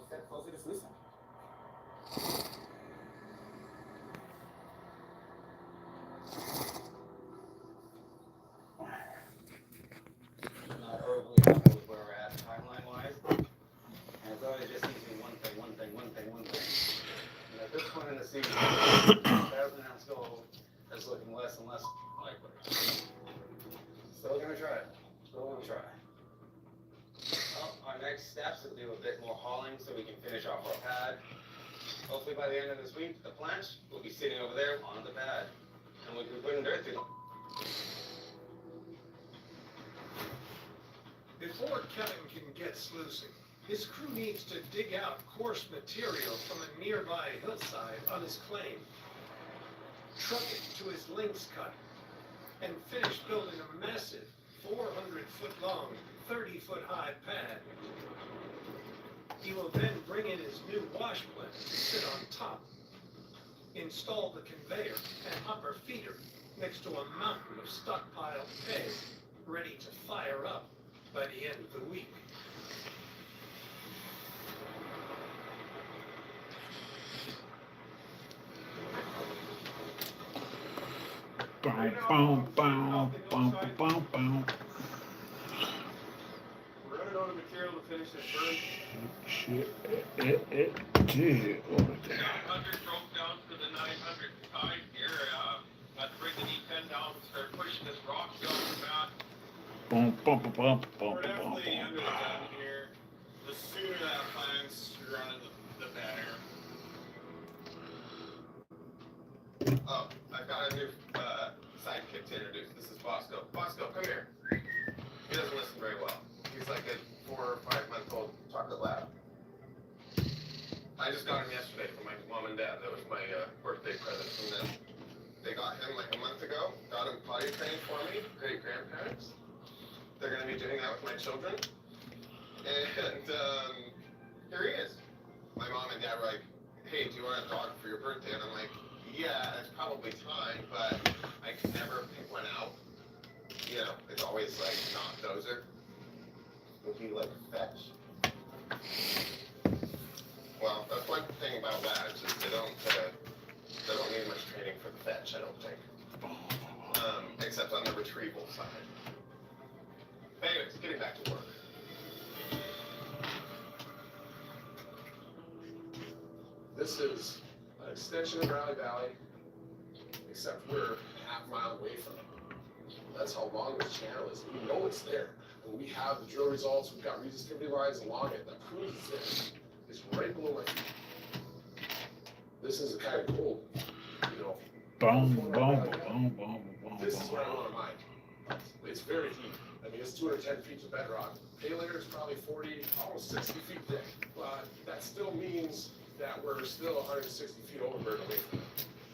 step closer to sluicing. Not overly happy with where we're at timeline-wise. And it's always just seems to be one thing. And at this point in the season, 1,000 ounce gold is looking less and less likely. Still gonna try. Well, our next steps will do a bit more hauling so we can finish off our pad. Hopefully by the end of this week, the planch will be sitting over there on the pad. And we'll be putting dirt through them. Before Kevin can get sluicing, his crew needs to dig out coarse material from a nearby hillside on his claim, truck it to his links cut, and finish building a massive 400-foot-long, 30-foot-high pad. He will then bring in his new wash plant to sit on top, install the conveyor and upper feeder next to a mountain of stockpiled hay, ready to fire up by the end of the week. Bow. We're running out of material to finish this burn. Shit. It did over there. 900 broke down to the 900 side here. Had to bring the D10 down and start pushing this rock down the back. We're definitely under the gun here. The sooner that plant's running, the better. Oh, I've got a new sidekick to introduce. This is Bosco. Bosco, come here. He doesn't listen very well. He's like a 4 or 5 month old chocolate lab. I just got him yesterday from my mom and dad. That was my birthday present from them. They got him like a month ago. Got him potty trained for me. Great grandparents. They're going to be doing that with my children. And here he is. My mom and dad were like, hey, do you want a dog for your birthday? And I'm like, yeah, it's probably time, but I can never pick one out. You know, it's always like not dozer. Would be like fetch. Well, that's one thing about labs is they don't need much training for the fetch, I don't think. Except on the retrieval side. Anyways, getting back to work. This is an extension of Raleigh Valley, except we're a half-mile away from it. That's how long this channel is. We know it's there. And we have the drill results. We've got redistributing lines along it that proves it's there. It's right below my feet. This is the kind of gold, you know. This is where I want to mine. It's very deep. I mean, it's 210 feet of bedrock. Pay layer is probably 40, almost 60 feet thick. But that still means that we're still 160 feet overburden away from it.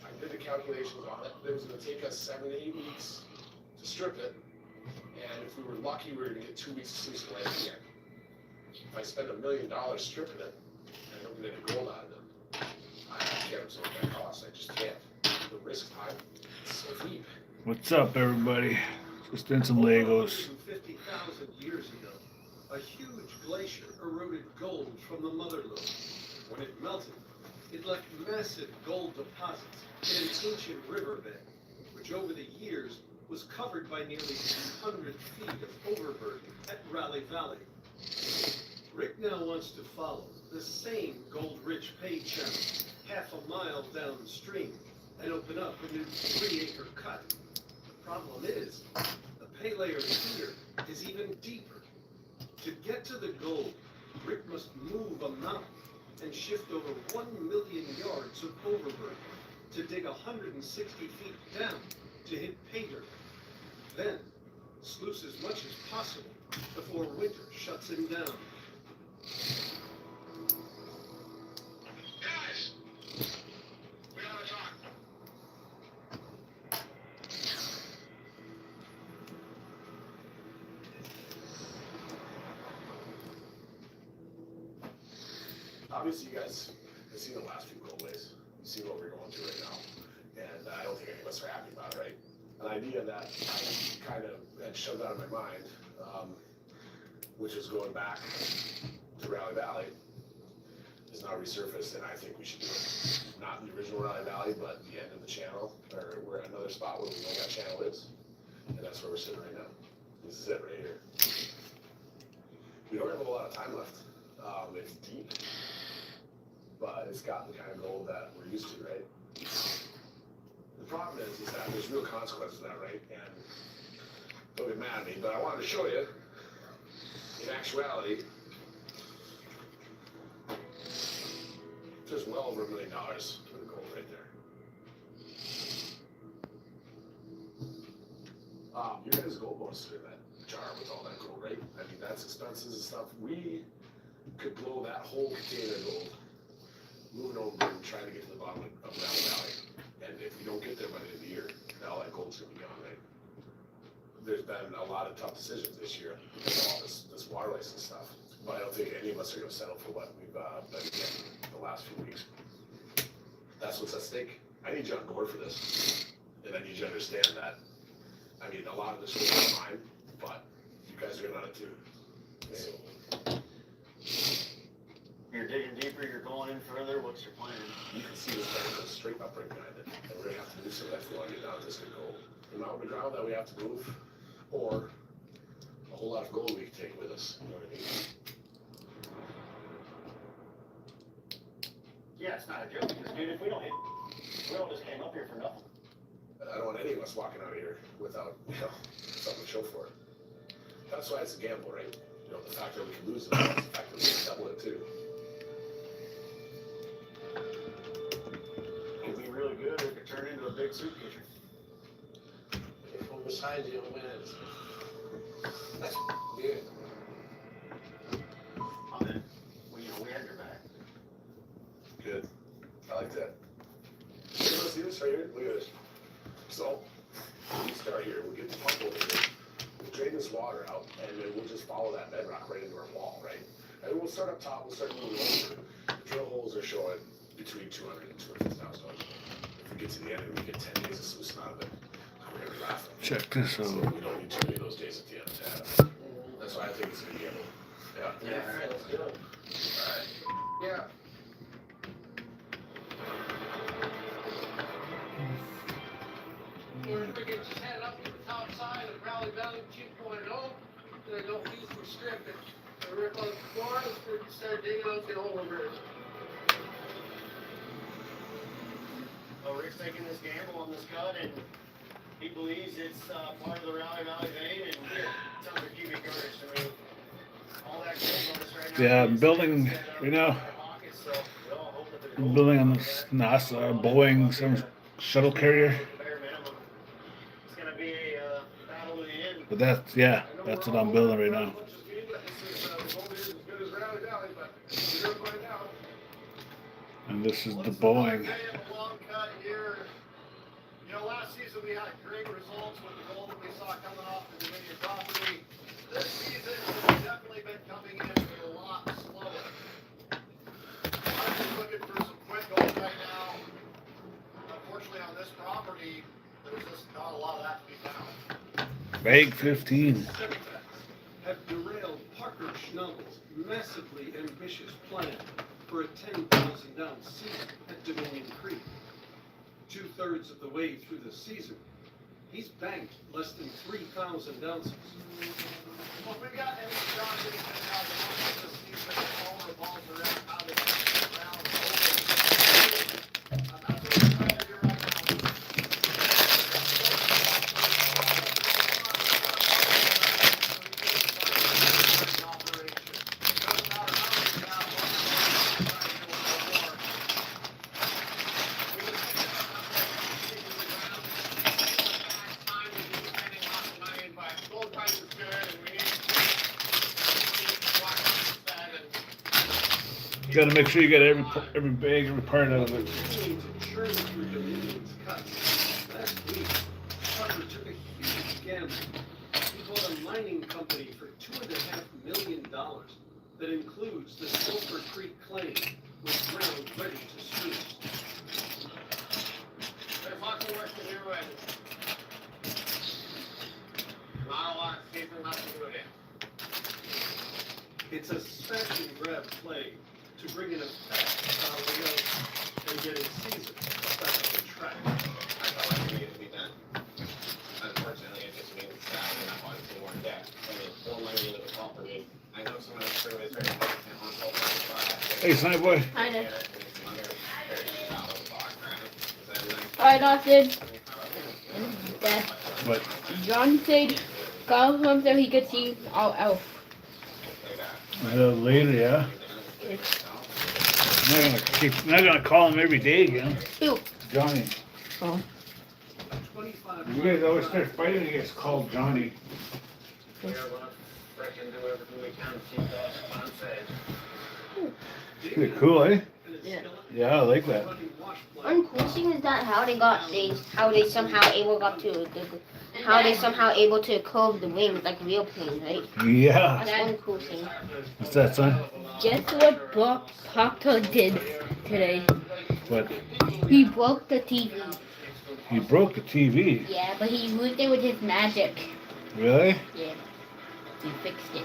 I did the calculations on it. It was going to take us 7 to 8 weeks to strip it. And if we were lucky, we were going to get 2 weeks to sluice land again. If I spend $1 million stripping it, and don't get any gold out of it, I can't absorb that cost. I just can't. The risk high. It's so deep. What's up, everybody? Just doing some Legos. 150,000 years ago, a huge glacier eroded gold from the mother lode. When it melted, it left massive gold deposits in an ancient riverbed, which over the years was covered by nearly 200 feet of overburden at Raleigh Valley. Rick now wants to follow the same gold-rich pay channel half a mile downstream and open up a new 3-acre cut. The problem is, the pay layer here is even deeper. To get to the gold, Rick must move a mountain and shift over 1 million yards of overburden to dig 160 feet down to hit pay dirt. Then, sluice as much as possible before winter shuts him down. Guys! We gotta talk. Obviously, you guys have seen the last few roadways. You've seen what we're going through right now. And I don't think any of us are happy about it, right? An idea that I kind of had shoved out of my mind, which is going back to Raleigh Valley. is now resurfaced, and I think we should do it. Not the original Raleigh Valley, but the end of the channel, or we're at another spot where we know that channel is. And that's where we're sitting right now. This is it right here. We don't have a lot of time left. It's deep, but it's got the kind of gold that we're used to, right? The problem is that there's real consequences to that, right? And don't get mad at me, but I wanted to show you, in actuality, there's well over $1 million for the gold right there. Your guys' gold bonus is in that jar with all that gold, right? I mean, that's expenses and stuff. We could blow that whole container of gold, moving over and trying to get to the bottom of Raleigh Valley. And if we don't get there by the end of the year, all that gold's gonna be gone, right? There's been a lot of tough decisions this year because of all this water license stuff. But I don't think any of us are gonna settle for what we've been getting the last few weeks. That's what's at stake. I need you on board for this. And I need you to understand that, I mean, a lot of this was mine, but you guys are in on it too. So, You're digging deeper, you're going in further, what's your plan? you can see this thing goes straight up right behind it. And we're gonna have to do some if we wanna get down this good gold. The amount of ground that we have to move, or a whole lot of gold we can take with us, you know what I mean? Yeah, it's not a joke, because dude, if we don't hit, we all just came up here for nothing. I don't want any of us walking out of here without, something to show for it. That's why it's a gamble, right? You know, the fact that we can lose it, the fact that we can double it too. Could be really good, or it could turn into a big soup kitchen. From beside you, wins. That's good. I'm in. We had your back. Good. I like that. You wanna see this right here? Look at this. So, we start here, we'll get the pump over here, we'll drain this water out, and then we'll just follow that bedrock right into our wall, right? And we'll start up top, we'll start moving over. The drill holes are showing between $200,000 and $250,000. If we get to the end and we get 10 days of sluicing out of it, we're gonna be laughing. Check this So out. we don't need too many of those days at the end to have. That's why I think it's gonna be able. Yeah. Yeah, all right, let's do it. Alright. Yeah. We're gonna get just headed up to the top side of Raleigh Valley 2.0. Gonna go east and strip it. Gonna rip out the floor, let's start digging out the hole over it. So Rick's taking this gamble on this cut, and he believes it's part of the Raleigh Valley vein, and it sounds like cubic yards to me. All that gold on this right now. Yeah, I'm building right now. So we all hope that the I'm gold- building on this NASA, Boeing, some shuttle carrier. Bare minimum. It's gonna be a battle to the end. But that's, yeah, that's what I'm building right now. And this is the Boeing. Long cut here. You know, last season we had great results with the gold that we saw coming off the Dominion property. This season has definitely been coming in a lot slower. I'm just looking for some quick gold right now. Unfortunately, on this property, there's just not a lot of that to be found. Bag 15. Have derailed Parker Schnubble's massively ambitious plan for a 10,000 ounce season at Dominion Creek. 2/3 of the way through the season, he's banked less than 3,000 ounces. Well, we got any John getting out of the season, it all revolves around how they round over. And that's what we're trying to do right now. You gotta make sure you get every bag, every part out of it. Continuing to churn through Dominion's cuts. Last week, Parker took a huge gamble. He bought a mining company for $2.5 million that includes the Sulphur Creek claim with ground ready to sluice. There's lots of work to do, and not a lot of people not to do it in. It's a smash and grab play to bring in and getting season back on the track. I felt like it needed to be done. Unfortunately, it just means that we're not wanting to more debt. I mean, still money into the company. I know some of the crew is very hesitant on both. Hey, Sonny boy. Kind of. Very shallow bog ground. Alright, Austin. Dad. What? John said call him so he could see all elf. Later, yeah. Not gonna call him every day again. Who? Johnny. Oh. 25 You guys always start fighting, he gets called Johnny. We're gonna frickin' do everything we can to keep that unsafe. Pretty cool, eh? Yeah. Yeah, I like that. Uncoolsing is that how they somehow able to curve the wings like real planes, right? Yeah. That's uncoolsing. What's that, son? Guess what Proctor did today? What? He broke the TV. He broke the TV. Yeah, but he moved it with his magic. Really? Yeah. He fixed it.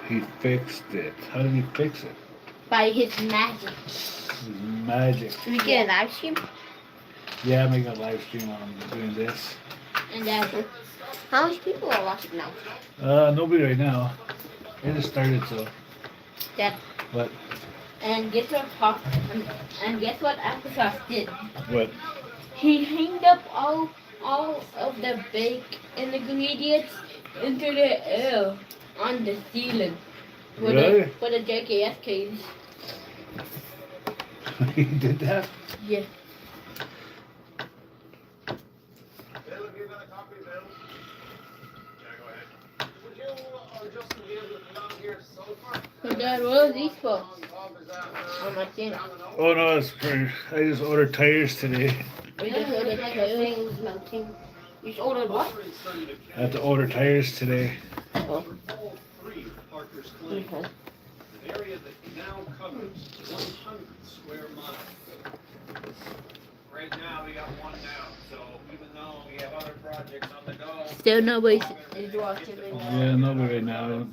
He fixed it. How did he fix it? By his magic. His magic. Did we get a live stream? Yeah, I'm making a live stream on doing this. And how many people are watching now? Nobody right now. I just started, so. Dad. What? And guess what Microsoft did? What? He hanged up all of the bake ingredients into the air on the ceiling. Really? For the JKS cage. He did that? Yeah. Bill, have you got a copy, Bill? Yeah, go ahead. Would you or Justin be able to come down here so far? So Dad, what are these for? Bob, is that, On my tin. Oh no, it's for, I just ordered tires today. We just ordered tires. Melting. You just ordered what? I have to order tires today. Oh. All three of Parker's claims. Okay. An area that now covers 100 square miles. Right now, we got one down, so even though we have other projects on the go. Still nobody is watching me. Yeah, nobody right now.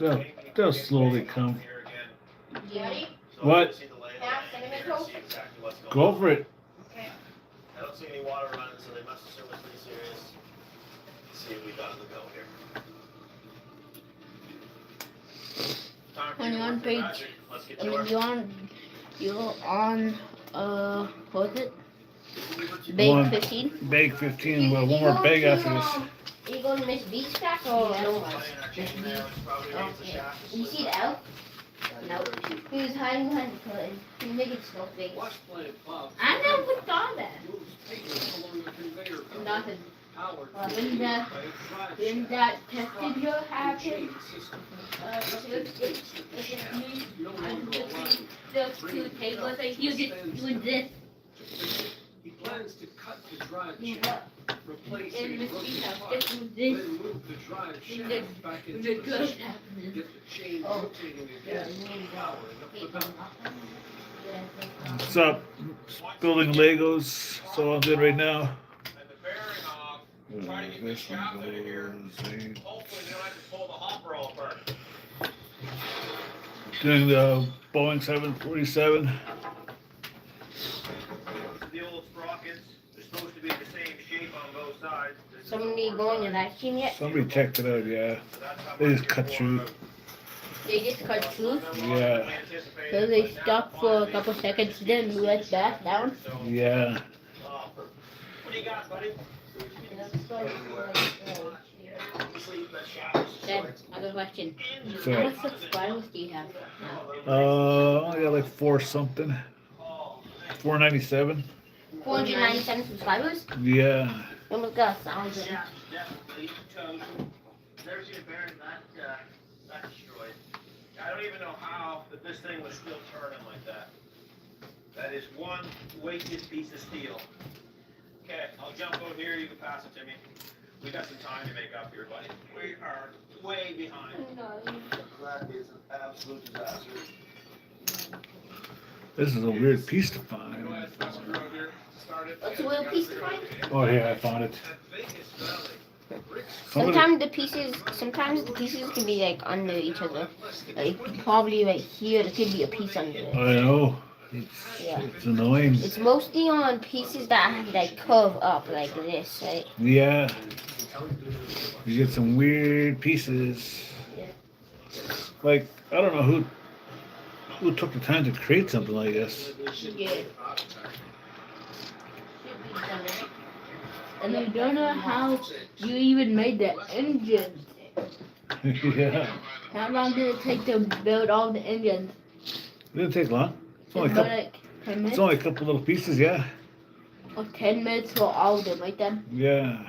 They'll slowly come. Yeah. What? Go for it. I don't see any water running, so they must assume it's pretty serious. Let's see what we got on the go here. Time for On you to one work your page. magic. Let's get I to mean, work. you're on, what is it? One. Bag 15? Bag 15, well, one more bag after this. You go to Miss B's track or no? Playing our chain there, which probably needs the Okay. shaft to You slip see the up. elf? No. He was hiding behind the curtain. He was making snow face. Watch plant Bob. I never thought that. Moves papers along the conveyor belt. Nothing. Powered When by that- a drive When shaft. that tested your happened, Chain system. No longer allowed. those two tables, like you just doing this. He plans to cut the drive You shaft, replace in a Miss broken B's house, part, just doing this. then move the drive And the- shaft back When into the good position. happening. Get the chain Oh. rotating again, powering up the belt. What's up? Building Legos. So I'm good right now. And the bearing off, try to get this This one shaft out of here. goes right. Hopefully they don't have to pull the hopper all apart. Doing the Boeing 747. The old sprockets, they're supposed to be the same shape on both sides. This is Somebody what going we're to that team yet? Somebody checked it out, yeah. So that's how They much just cut you're through. for- They just cut through. Yeah. So they stopped for a couple seconds, then went back down. Yeah. What do you got, buddy? Then, other question. So, How much subscribers do you have? I got like 4 something. 497. 497 subscribers? Yeah. Almost got 1,000. Yeah, definitely. Never seen a bearing that destroyed. I don't even know how that this thing was still turning like that. That is one wasted piece of steel. Okay, I'll jump over here. You can pass it to me. We got some time to make up here, buddy. We are way behind. That is an absolute disaster. This is a weird piece to Go find. ahead, pass it around here. Start it. What's a little piece to find? Oh, yeah, I found it. At Vegas Valley, Sometimes the pieces can be like under each other. Like probably right here, there could be a piece under it. I know. Yeah. It's annoying. It's mostly on pieces that curve up like this, right? Yeah. You get some weird pieces. Like, I don't know who took the time to create something like this. Yeah. And I don't know how you even made the engine. Yeah. How long did it take to build all the engines? It didn't take long. It's only a About couple, like 10 it's minutes? only a couple little pieces, yeah. Or 10 minutes for all of them, right then? Yeah.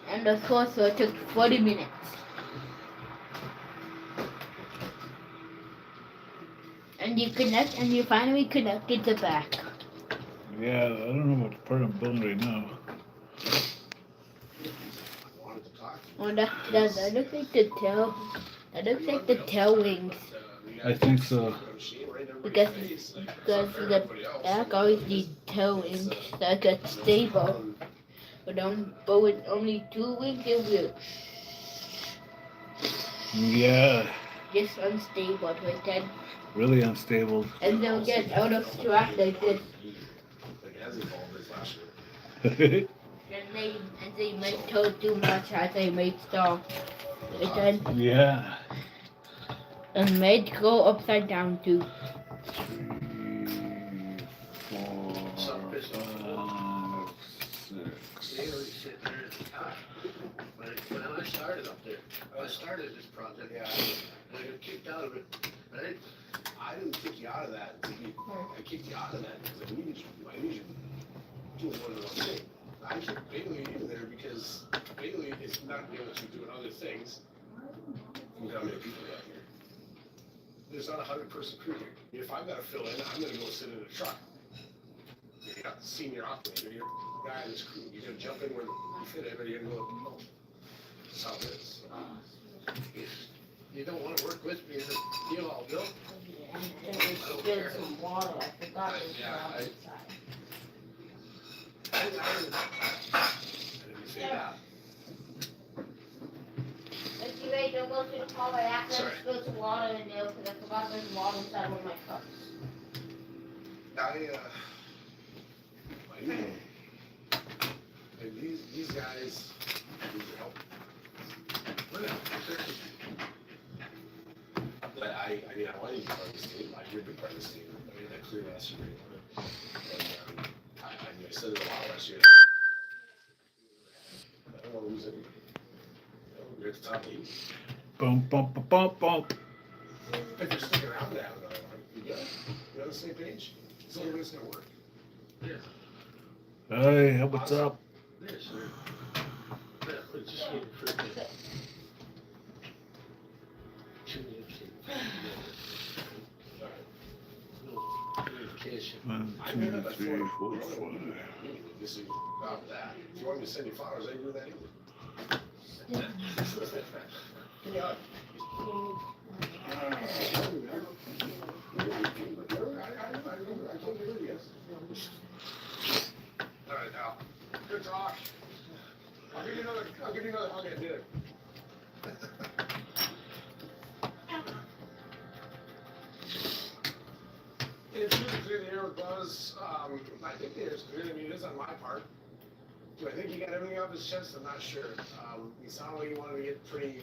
And the saucer it took 40 minutes. And you finally connected the back. Yeah, I don't know what part I'm building right now. Oh, that looks like the tail. That looks like the tail wings. I think so. Because the back always needs tail wings that get stable. But with only 2 wings it will Yeah. just unstable right then. Really unstable. And they'll get out of track like this. And they might tow too much as they might stop. Right then. Yeah. And might go upside down too. 3, 4, 5, 6. They already sitting there at the top. When I started up there, I started this project, and I got kicked out of it. Right? I didn't kick you out of that. I kicked you out of that because I needed you doing more than one thing. I kicked Bailey in there because Bailey is not able to doing other things. Look how many people got here. There's not a 100-person crew here. If I've got to fill in, I'm going to go sit in a truck. You're not the senior operator. You're the guy in this crew. You're going to jump in where you fit in, or you're going to go home. That's how it is. You don't want to work with me in this deal, I'll go. There's some water. I forgot there's water inside. I didn't say that. Let's see, Ray, don't go to the car right after. Sorry. Let's go to water in there because I forgot there's water inside one of my cups. These guys need your help. But I mean, I want you to be part of this team. You're a big part of this team. I made that clear last year. And I said it a lot last year. I don't want to lose anybody. You're at the top 8. Boom, bump, bump, bump, bump. If you're sticking around now, you good? You're on the same page? It's the only way it's going to work. Hey, what's up? Yes, sir. Yeah, we just need to forget. No communication. 1, 2, 3, 4, 5. This is about that. If you want me to send you flowers, I can do that either. All right, Al. Good talk. I'll give you another hug at dinner. It's really clear the air with Buzz. I think the air's clear. I mean, it is on my part. Do I think he got everything off his chest? I'm not sure. He sounded like he wanted to get pretty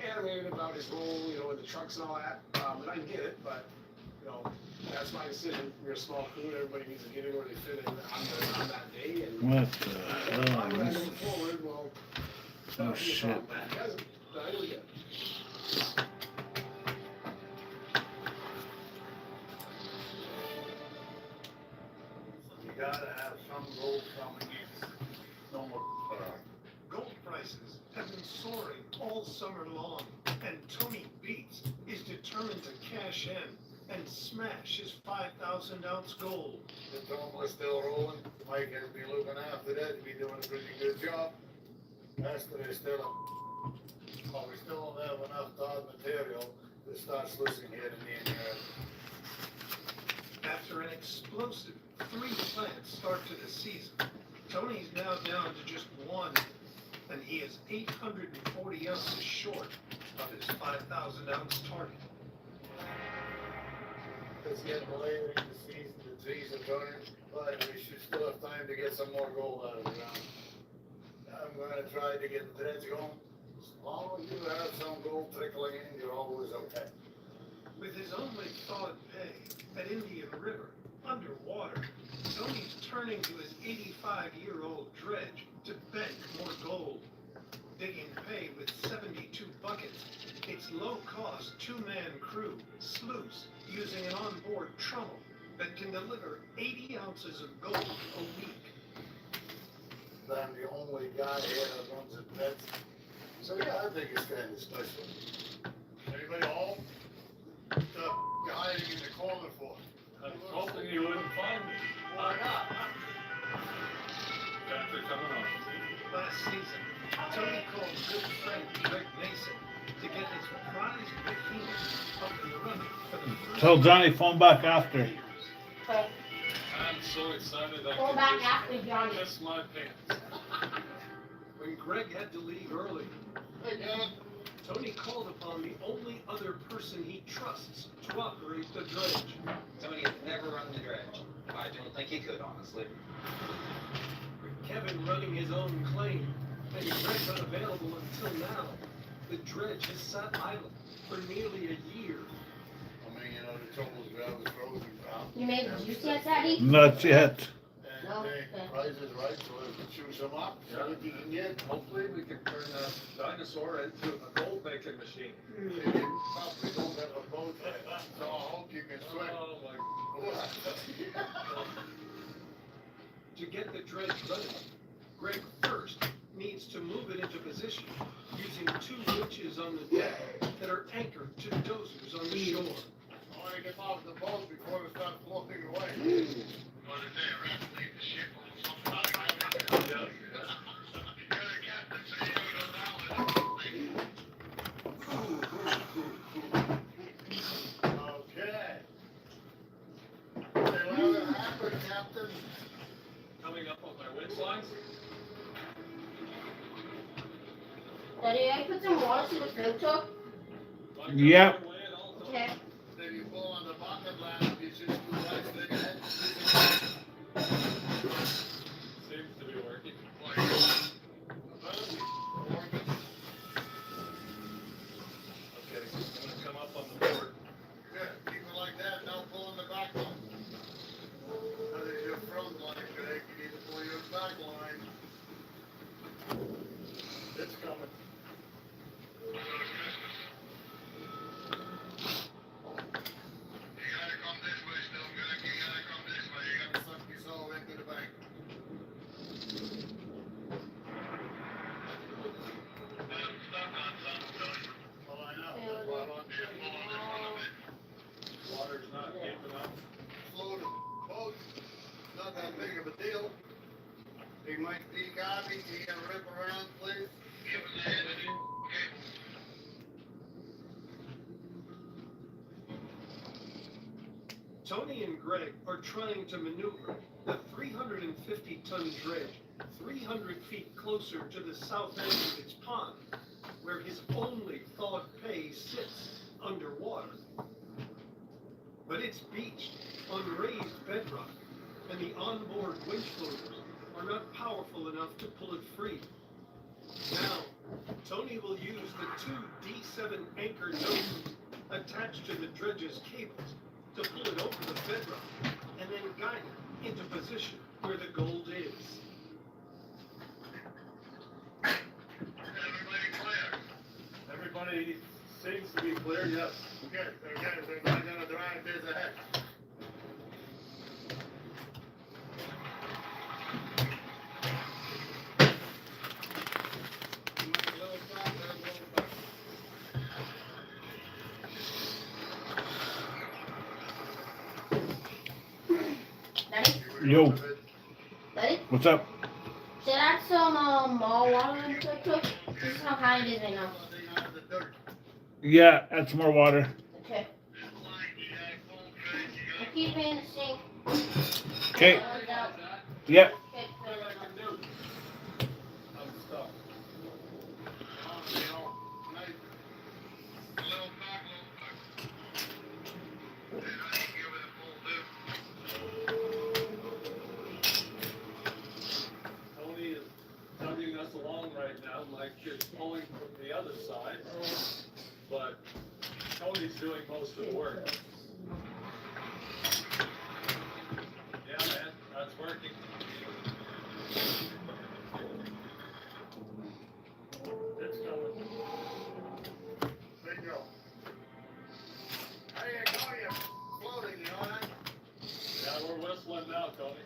animated about his role, with the trucks and all that. And I get it, but, that's my decision. We're a small crew, and everybody needs to get in where they fit in on that day. And What the I'm hell going is to this? move forward. Well, Oh, shit. he hasn't done it yet. You gotta have some gold coming in. No more. Gold prices have been soaring all summer long, and Tony Beats is determined to cash in and smash his 5,000 ounce gold. The dome was still rolling. Mike has been looking after that. He's been doing a pretty good job. Esther is still but we still don't have enough dog material to start sluicing here in the yard. After an explosive 3 plant start to the season, Tony's now down to just 1 and he is 840 ounces short of his 5,000-ounce target. It's getting later in the season, the trees are turning, but we should still have time to get some more gold out of the ground. I'm gonna try to get the dredge going. As long as you have some gold trickling in, you're always okay. With his only thawed pay at Indian River, underwater, Tony's turning to his 85-year-old dredge to bank more gold. Digging pay with 72 buckets, its low-cost two-man crew slews using an onboard trommel that can deliver 80 ounces of gold a week. I'm the only guy here that runs a dredge. So yeah, I think it's kind of special. Anybody home? What the you hiding in the corner for? I was hoping you wouldn't find me. Why not? After coming on. Last season, Tony called good friend Greg Mason to get his prized behemoth up in the running for the first Tell Johnny phone back after. years. Okay. I'm so excited I Go can back just after Johnny. piss my pants. When Greg had to leave early, Tony called upon the only other person he trusts to operate the dredge. Tony has never run the dredge. I don't think he could, honestly. With Kevin running his own claim and Greg unavailable until now, the dredge has sat idle for nearly a year. I mean, you know, the trouble's ground is frozen ground. You made juice yet, Daddy? Not yet. And No, the price is right, so if you choose them up, see what you can get. Hopefully we can turn a dinosaur into a gold making machine. You probably don't have a boat yet, so I hope you can swim. Oh my To get the dredge running, Greg first needs to move it into position using two winches on the deck that are anchored to dozers on the shore. I want to get off the boat before it starts floating away. Okay. Say, well, it happened, Captain. Coming up on my winch lines? Daddy, I put some water to the filter. Yep. Okay. If you pull on the bucket lamp, you just do right thing ahead. Seems to be working. Okay, I'm gonna come up on the board. Good, keep it like that, don't pull on the back line. That is your front line, Greg, you need to pull your back line. It's coming. Suck your soul into the bank. Oh, I know. That's why I'm on Water's not keeping up. floating boat, not that big of a deal. He might be copy, he can rip around, please. Tony and Greg are trying to maneuver the 350-ton dredge 300 feet closer to the south end of its pond, where his only thawed pay sits underwater. But it's beached on raised bedrock, and the onboard winch loaders are not powerful enough to pull it free. Now, Tony will use the two D7 anchor noses attached to the dredge's cables to pull it over the bedrock and then guide it into position where the gold is. Everybody seems to be clear, yes. Good, okay, they're not gonna drive this ahead. Daddy? Yo, Daddy? what's up? Should I add some more water into it too? This is how high it is right now. Yeah, add some more water. Okay. I keep it in the sink. Okay. Okay, Yep. okay, I'm stuck. most of the work. Yeah, man, that's working. It's going. Bingo. There you go, you're floating, you know that? Yeah, we're whistling now, Tony.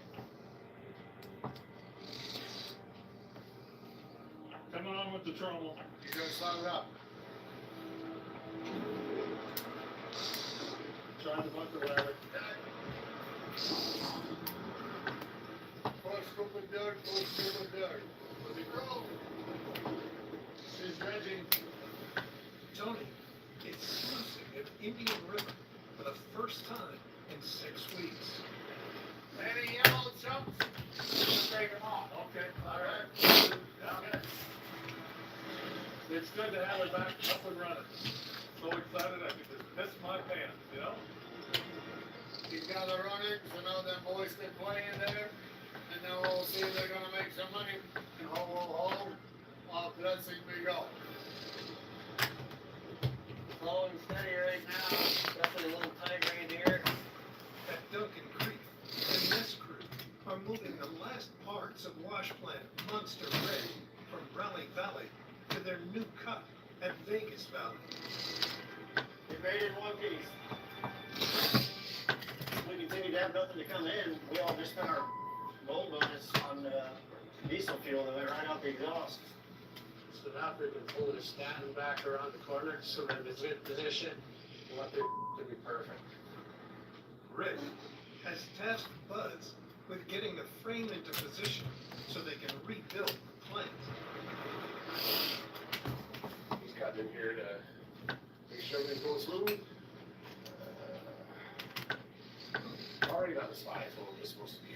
Come on with the trommel. You gonna start it up? Trying to buck the rabbit. Full stupid dirt, full stupid dirt. Let it go. She's dredging. Tony is sluicing at Indian River for the first time in 6 weeks. Any yellow chumps? Just take them off. Okay. All right. Yeah. It's good to have her back up and running. So excited I could just piss my pants, you know? He's got the running, so now them boys can play in there. And now we'll see if they're gonna make some money. And ho, ho, ho. Blessing we go. Slow and steady right now. Definitely a little tight right here. At Duncan Creek, the Nest crew are moving the last parts of wash plant Monster Ray from Raleigh Valley to their new cut at Vegas Valley. We made it in one piece. We continue to have nothing to come in. We all just spent our gold bonus on diesel fuel that went right out the exhaust. So now we can pull the stand back around the corner so that it's in position. What they to be perfect. Rick has tasked Buzz with getting the frame into position so they can rebuild the plant. He's cutting in here to make sure everything goes smooth. Already got the spy for what we're supposed to be.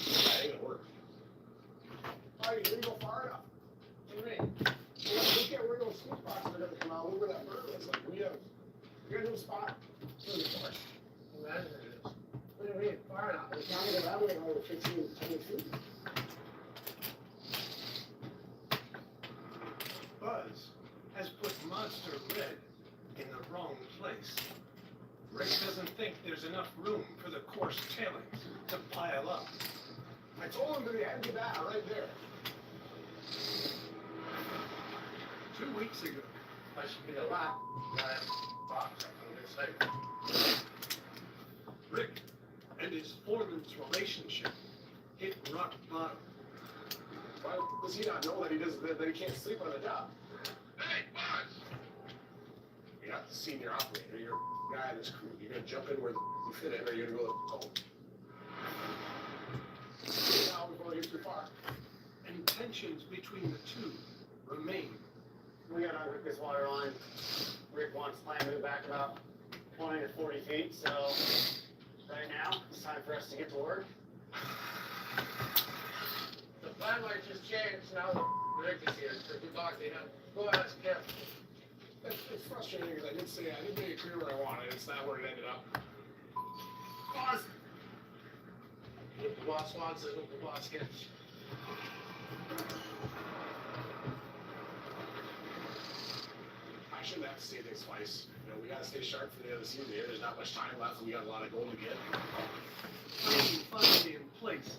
That ain't gonna work. Oh, you didn't go far enough. What do you mean? We can't worry those sweet spots that are gonna come out over that bird. It's like we got a new spot. Imagine it is. What do you mean, far enough? It's not gonna that way over 15, 20 feet. Buzz has put Monster Red in the wrong place. Rick doesn't think there's enough room for the coarse tailings to pile up. I told him that he had to get that right there. 2 weeks ago, That should be a lot. Box, I'm gonna say. Rick and his foreman's relationship hit rock bottom. Why does he not know that that he can't sleep on the job? Hey, Buzz! You're not the senior operator, you're a guy in this crew. You're gonna jump in where you fit in, or you're gonna go home. Now before it gets too far. And tensions between the two remain. We gotta unhook this water line. Rick wants to plan it back about 20 to 40 feet, so right now it's time for us to get to work. The plan might just change now that Rick is here. So if you talk to him, go ask him. It's frustrating because I didn't make it clear where I wanted. It's not where it ended up. Boss! What the boss wants is what the boss gets. I shouldn't have to say things twice. You know, we gotta stay sharp for the other season here. There's not much time left, and we got a lot of gold to get. Finally, finally in place,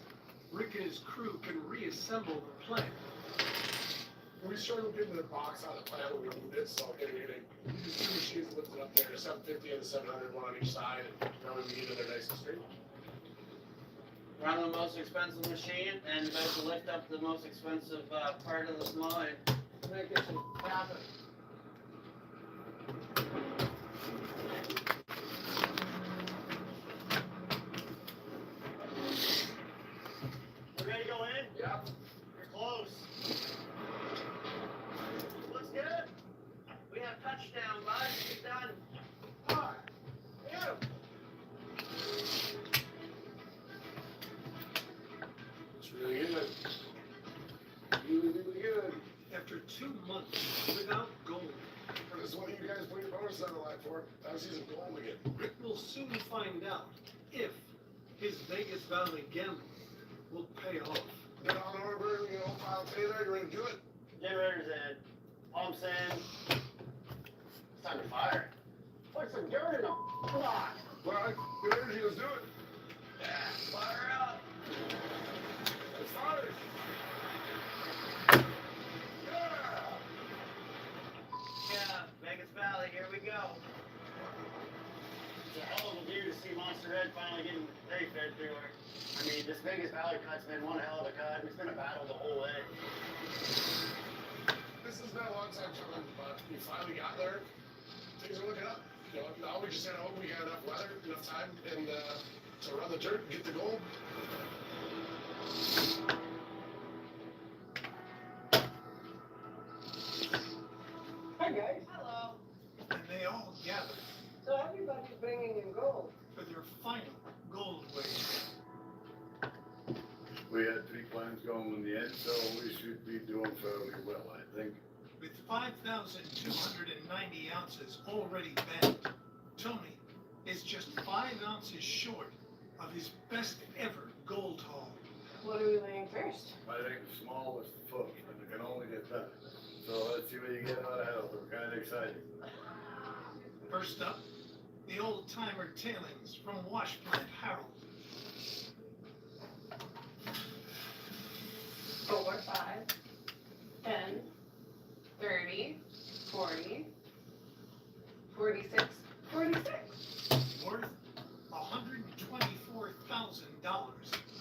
Rick and his crew can reassemble the plant. We struggled getting the box out of the plant when we moved it, so getting it, we just two machines lifted up there, the 750 and the 700, one on each side, and now we get it there nice and straight. Run the most expensive machine and about to lift up the most expensive part of this mine. Make this happen. We ready to go in? Yeah. You're close. Looks good. We have touchdown, bud. Get done. Hi. Yeah. It's really good. Really, really good. After 2 months without gold, was on the line for. That was using gold again. Rick will soon find out if his Vegas Valley gambling will pay off. Get on over, file Taylor, you ready to do it? Generators in. All I'm saying, it's time to fire. Put some dirt in the block. All right, good energy, let's do it. Yeah, fire up. Let's fire. Yeah! Yeah, Vegas Valley, here we go. It's a hell of a view to see Monster Head finally getting hay fed through her. I mean, this Vegas Valley cut's been one hell of a cut. It's been a battle the whole way. This has been a long time coming, but we finally got there. Things are looking up. Now we just gotta hope we got enough weather, enough time, and to run the dirt and get the gold. Hi guys. Hello. And they all gather So everybody's bringing in gold. for their final gold wave. We had 3 plans going in the end, so we should be doing fairly well, I think. With 5,290 ounces already banked, Tony is just 5 ounces short of his best ever gold haul. What are we laying first? I think the smallest foot, and it can only get better. So let's see what you get out of hell. We're kind of excited. First up, the old timer tailings from Wash Plant Harold. 4, 5, 10, 30, 40, 46, 46. Worth $124,000.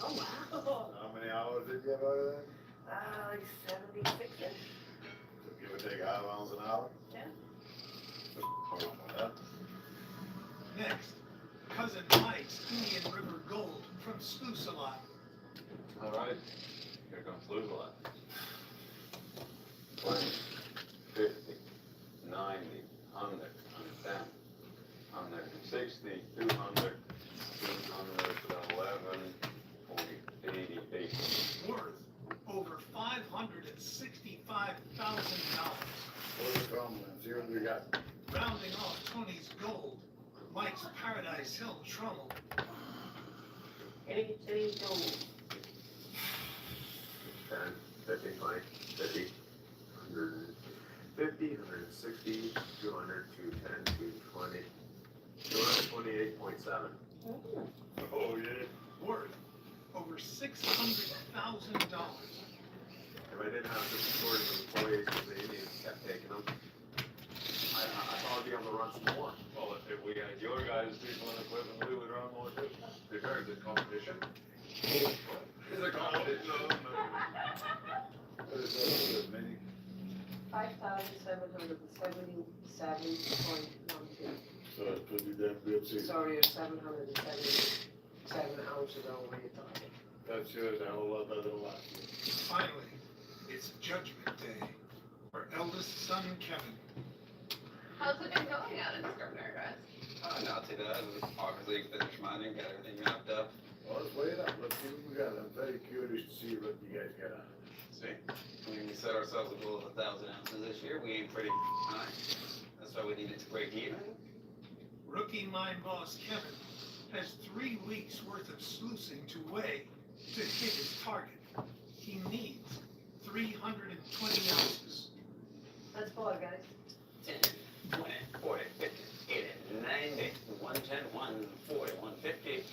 Oh wow. How many hours did you get out of that? Like 76-ish. So give or take half ounce an hour? Yeah. Huh? Next, Cousin Mike's Indian River Gold from Sluice a Lot. All right, here comes Sluice a Lot. 20, 50, 90, 100, 110, 160, 200, 211, 40, 80, 80. Worth over $565,000. Where's the problem, man? See what we got. Rounding off Tony's gold, Mike's Paradise Hill Trommel. Any gold. 10, 50, 20, 50, 150, 160, 200, 210, 220, 228.7. Oh, yeah. Worth over $600,000. If I didn't have such a shortage of employees, because the Indians kept taking them, I thought I'd be able to run some more. Well, if we had your guys, people in equipment, we would run more too. Is there a good competition? Is there competition? No. What is that, many? 5,777.12. So it's pretty damn good, too. Sorry, of 777 ounces over your target. That sure is a whole lot better than last year. Finally, it's Judgment Day for eldest son Kevin. How's it been going out in Scrivener, guys? Not too bad. Obviously finished mining, got everything wrapped up. Well, let's wait up. Let's see what we got. I'm very curious to see what you guys got out of it. See, when we set ourselves a goal of 1,000 ounces this year, we aimed pretty high. That's why we needed to break even. Rookie mine boss Kevin has 3 weeks worth of sluicing to weigh to hit his target. He needs 320 ounces. That's 4, guys. 10, 20, 40, 50, 80, 90, 110, 140, 150,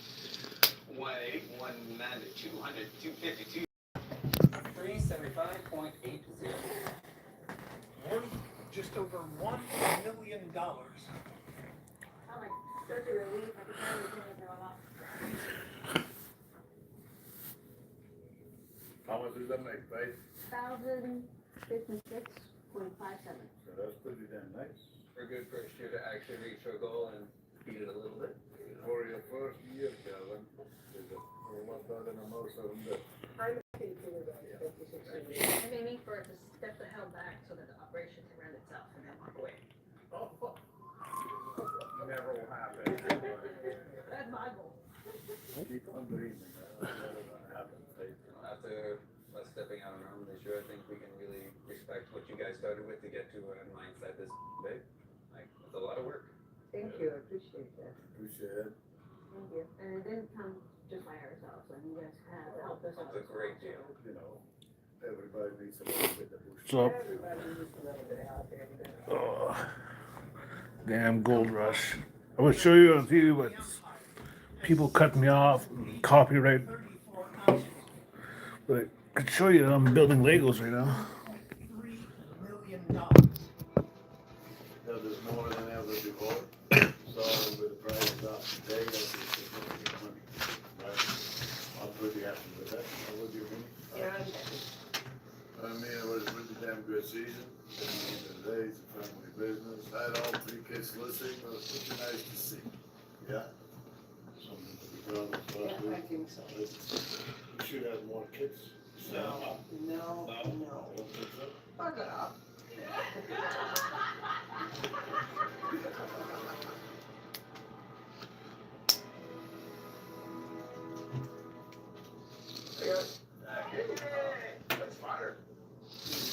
180, 190, 200, 250, 375.80. Worth just over $1 million. Such a relief. I could finally turn it all off. How much does that make, right? 1,056.57. So that's pretty damn nice. We're good first year to actually reach our goal and beat it a little bit. For your first year, Kevin, is a whole lot better than most of them do. I'm thinking about 56. I'm aiming for it to step the hell back so that the operation can run itself and then walk away. Never will happen. That's my goal. Keep on dreaming. That's never gonna happen, right? After us stepping out on our own this year, I think we can really respect what you guys started with to get to a mindset this big. Like, it's a lot of work. you, I appreciate that. Appreciate it. Thank you. And it didn't come just by ourselves, and you guys have helped us out. That's a great deal. You know, everybody needs a little bit of boost. So, Everybody needs a little bit out there. damn gold rush. I would show you on TV, but people cut me off, copyright. But I could show you that I'm building Legos right now. $3 million. Now, there's more than ever before. So with the price of today, that's significant money. Right? I'm pretty happy with that. What do you think? Yeah, I'm happy. I mean, it was a really damn good season. At the end of the day, it's a family business. I had all 3 kids listening. It was pretty nice to see. Yeah? Something to be proud of. Yeah, I think so. We should have more kids. No. Fuck it up. That's fire.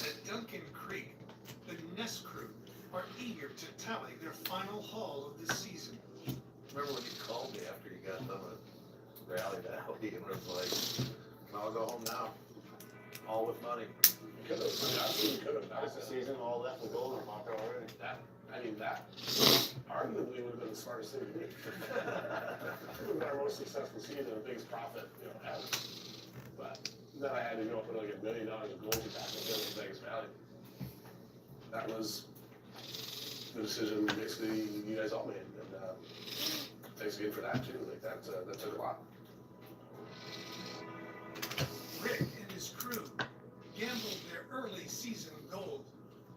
At Duncan Creek, the Nest crew are eager to tally their final haul of the season. Remember when you called me after you got done with Rally Valley and was like, I'll go home now. All with money. Could have, absolutely could have. That was That's the the season. season, all that was golden, I'm out there already. That arguably would have been the smartest thing to do. It would have been our most successful season and biggest profit, ever. But then I had to go put like $1 million of gold back in Vegas Valley. That was the decision basically you guys all made, and thanks again for that too. Like that took a lot. Rick and his crew gambled their early season gold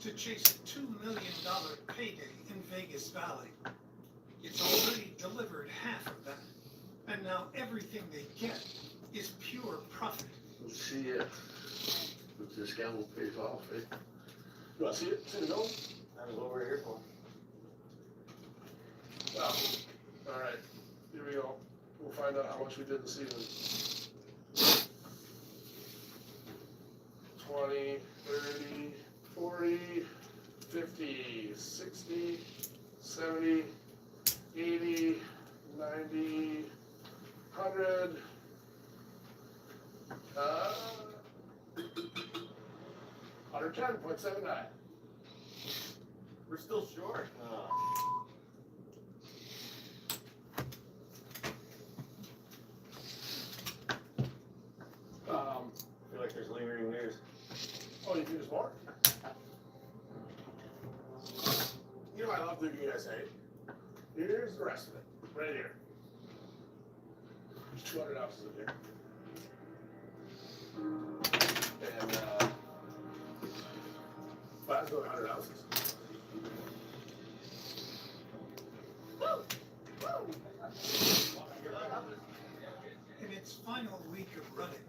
to chase a $2 million payday in Vegas Valley. It's already delivered half of that, and now everything they get is pure profit. We'll see it. If this gamble pays off, eh? You want to see it? See the gold? That's what we're here for. Well, all right, here we go. We'll find out how much we did this season. 20, 30, 40, 50, 60, 70, 80, 90, 100. 110.79. We're still short. I feel like there's lingering news. Oh, you think there's more? You know, I love leaving you guys hate. Here's the rest of it, right here. There's 200 ounces in here. And, but that's only 100 ounces. In its final week of running,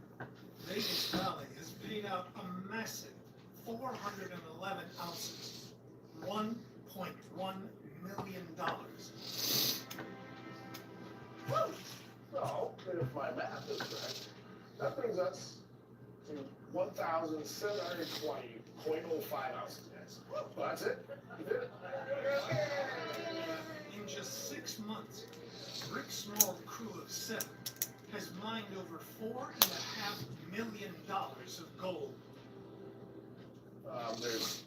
Vegas Valley has paid out a massive 411 ounces, $1.1 million. So, if my math is correct, that brings us to 1,720.05 ounces, guys. Well, that's it. You did it. In just 6 months, Rick's small crew of 7 has mined over $4.5 million of gold. There's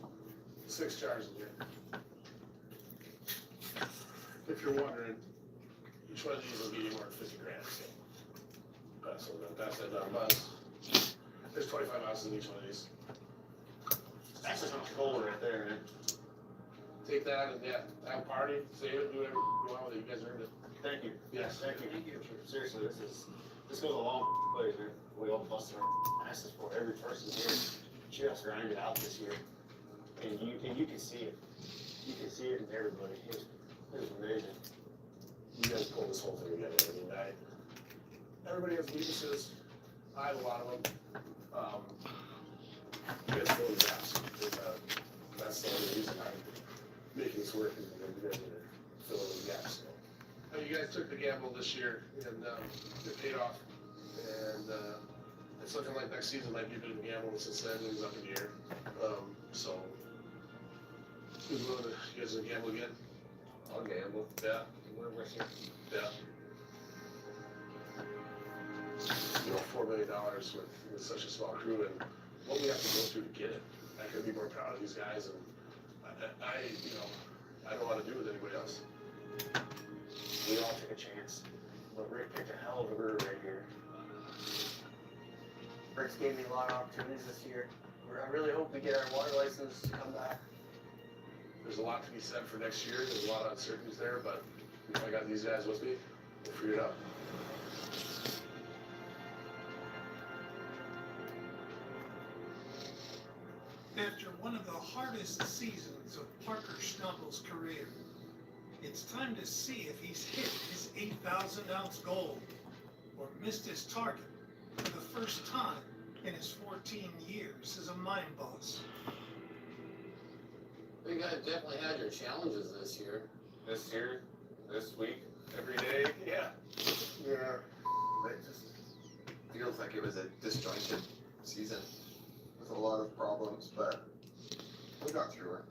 6 jars in here. If you're wondering, each one of these will be more than 50 grand. So that's that done. There's 25 ounces in each one of these. That's just much gold right there, man. Take that and have a party, save it, do whatever you want with it. You guys earned it. Thank you. Yes. Thank you. Seriously, this goes a long ways, man. We all busted our asses for every person here. Just grinded out this year, and you can see it. You can see it in everybody. It was amazing. You guys pulled this whole thing together. I mean, everybody has weaknesses. I have a lot of them. You guys fill the gaps. That's the only reason I'm making this work is because you guys are filling the gaps. So, you guys took the gamble this year, and it paid off. And it's looking like next season might be a bit of a gamble since everything's up in the air. So, you guys gonna gamble again? I'll gamble. Yeah. We're with you. Yeah. You know, $4 million with such a small crew and what we have to go through to get it. I couldn't be more proud of these guys, and I don't want to do with anybody else. We all took a chance, but Rick picked a hell of a brewer right here. Rick's gave me a lot of opportunities this year. I really hope we get our water license to come back. There's a lot to be said for next year. There's a lot of uncertainties there, but if I got these guys with me, we'll figure it out. After one of the hardest seasons of Parker Schnaubel's career, it's time to see if he's hit his 8,000-ounce goal or missed his target for the first time in his 14 years as a mine boss. You guys definitely had your challenges this year. This year, this week, every day. Yeah. Yeah. It just feels like it was a disjointed season with a lot of problems, but we got through it.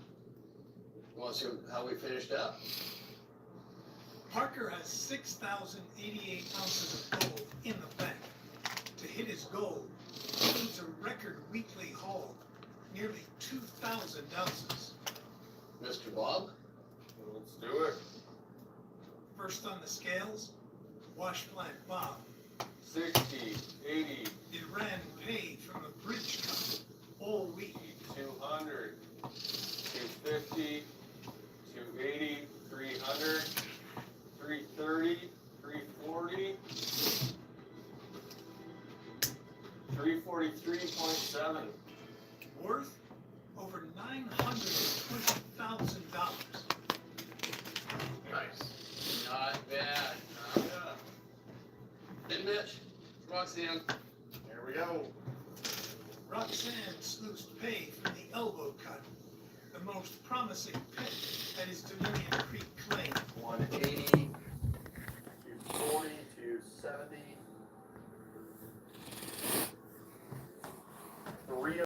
You want to see how we finished up? Parker has 6,088 ounces of gold in the bank. To hit his goal, he needs a record weekly haul, nearly 2,000 ounces. Mr. Bob? Let's do it. First on the scales, wash plant Bob. 60, 80, It ran paid from the bridge cup all week. 200, 250, 280, 300, 330, 340, 343.7. Worth over $920,000. Nice. Not bad. Hey, Mitch. Roxanne. Here we go. Roxanne sluiced pay from the elbow cut, the most promising pit at his